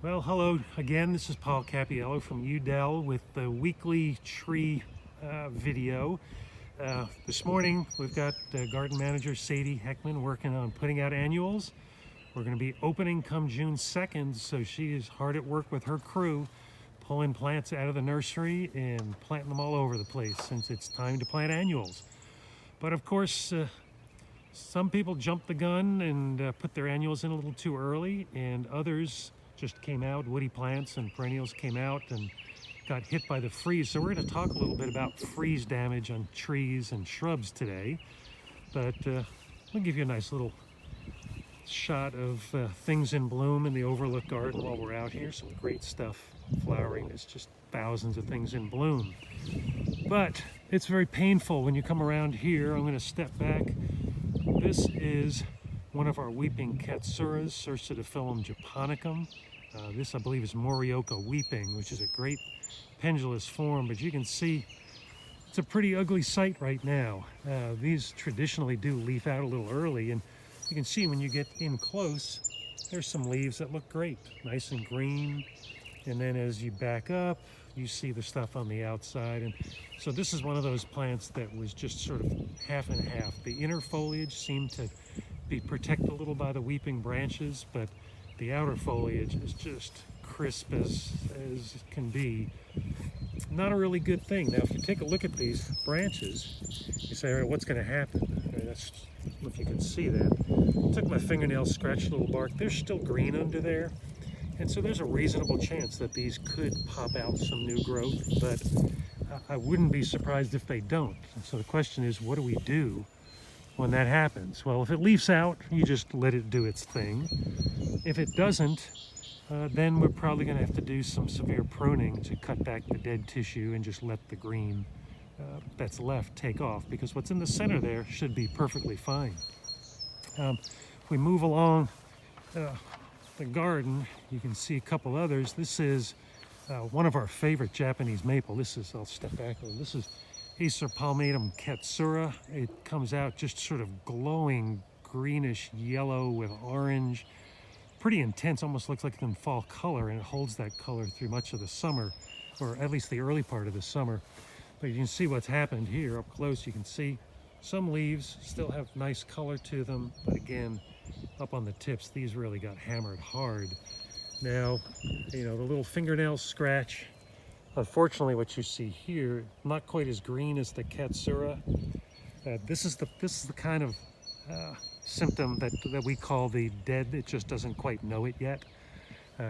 Well, hello again. This is Paul Cappiello from Udell with the weekly tree video. This morning we've got garden manager Sadie Heckman working on putting out annuals. We're going to be opening come June 2nd, so she is hard at work with her crew, pulling plants out of the nursery and planting them all over the place since it's time to plant annuals. But of course, some people jumped the gun and put their annuals in a little too early, and others just came out, woody plants and perennials came out and got hit by the freeze. So we're going to talk a little bit about freeze damage on trees and shrubs today. But we'll give you a nice little shot of things in bloom in the overlook garden while we're out here. Some great stuff flowering. There's just thousands of things in bloom. But it's very painful when you come around here. I'm going to step back. This is one of our weeping Katsuras, Cercidophyllum japonicum. This, I believe, is Morioka weeping, which is a great pendulous form, but you can see it's a pretty ugly sight right now. These traditionally do leaf out a little early, and you can see when you get in close, there's some leaves that look great, nice and green, and then as you back up, you see the stuff on the outside. And so this is one of those plants that was just sort of half and half. The inner foliage seemed to be protected a little by the weeping branches, but the outer foliage is just crisp as can be. Not a really good thing. Now, if you take a look at these branches, you say, all right, what's going to happen? Right, I don't know if you can see that. I took my fingernail, scratched a little bark. There's still green under there. And so there's a reasonable chance that these could pop out some new growth, but I wouldn't be surprised if they don't. And so the question is, what do we do when that happens? Well, if it leaves out, you just let it do its thing. If it doesn't, then we're probably going to have to do some severe pruning to cut back the dead tissue and just let the green that's left take off, because what's in the center there should be perfectly fine. If we move along the garden, you can see a couple others. This is one of our favorite Japanese maple. I'll step back a little. This is Acer palmatum katsura. It comes out just sort of glowing greenish yellow with orange. Pretty intense, almost looks like it's in fall color, and it holds that color through much of the summer, or at least the early part of the summer. But you can see what's happened here up close. You can see some leaves still have nice color to them, but again, up on the tips, these really got hammered hard. Now, the little fingernail scratch, unfortunately what you see here, not quite as green as the Katsura. This is the kind of symptom that we call the dead. It just doesn't quite know it yet.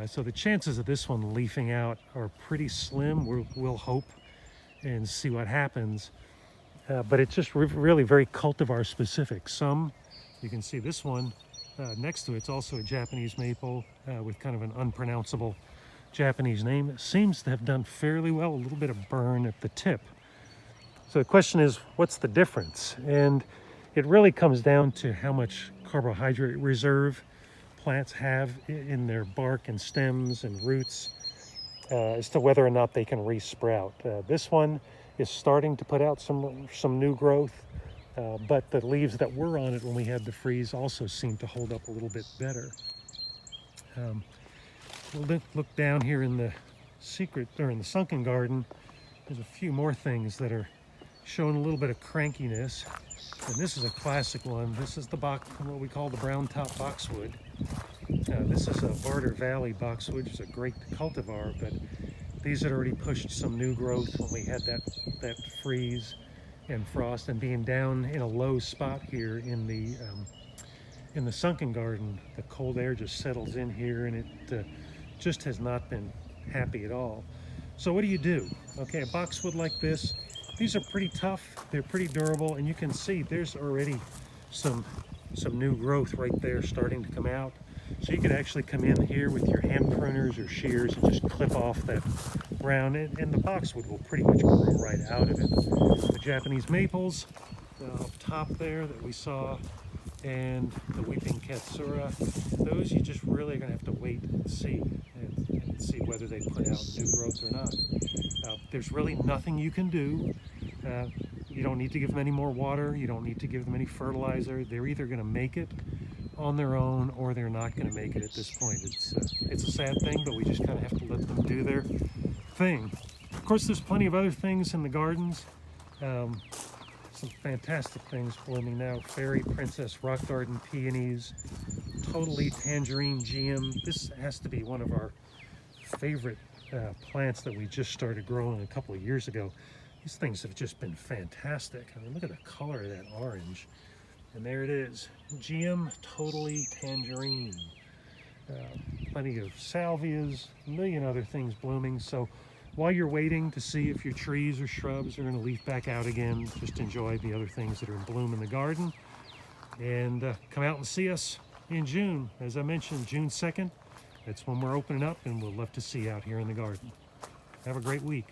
So the chances of this one leafing out are pretty slim. We'll hope and see what happens. But it's just really very cultivar specific. Some, you can see this one next to it's also a Japanese maple with kind of an unpronounceable Japanese name. It seems to have done fairly well, a little bit of burn at the tip. So the question is, what's the difference? And it really comes down to how much carbohydrate reserve plants have in their bark and stems and roots as to whether or not they can re-sprout. This one is starting to put out some new growth, but the leaves that were on it when we had the freeze also seem to hold up a little bit better. We'll look down here in the sunken garden. There's a few more things that are showing a little bit of crankiness. And this is a classic one. This is what we call the brown top boxwood. This is a Barter Valley boxwood, which is a great cultivar, but these had already pushed some new growth when we had that freeze and frost, and being down in a low spot here in the sunken garden, the cold air just settles in here, and it just has not been happy at all. So what do you do? Okay, a boxwood like this, these are pretty tough, they're pretty durable, and you can see there's already some new growth right there starting to come out. So you could actually come in here with your hand pruners or shears and just clip off that round, and the boxwood will pretty much grow right out of it. The Japanese maples up top there that we saw, and the weeping Katsura, those you just really are going to have to wait and see whether they put out new growth or not. There's really nothing you can do. You don't need to give them any more water. You don't need to give them any fertilizer. They're either going to make it on their own, or they're not going to make it at this point. It's a sad thing, but we just kind of have to let them do their thing. Of course, there's plenty of other things in the gardens. Some fantastic things blooming now. Fairy Princess Rock Garden Peonies, Totally Tangerine GM. This has to be one of our favorite plants that we just started growing a couple of years ago. These things have just been fantastic. I mean, look at the color of that orange. And there it is, GM Totally Tangerine. Plenty of salvias, a million other things blooming. So while you're waiting to see if your trees or shrubs are going to leaf back out again, just enjoy the other things that are in bloom in the garden. And come out and see us in June. As I mentioned, June 2nd, that's when we're opening up, and we'll love to see you out here in the garden. Have a great week.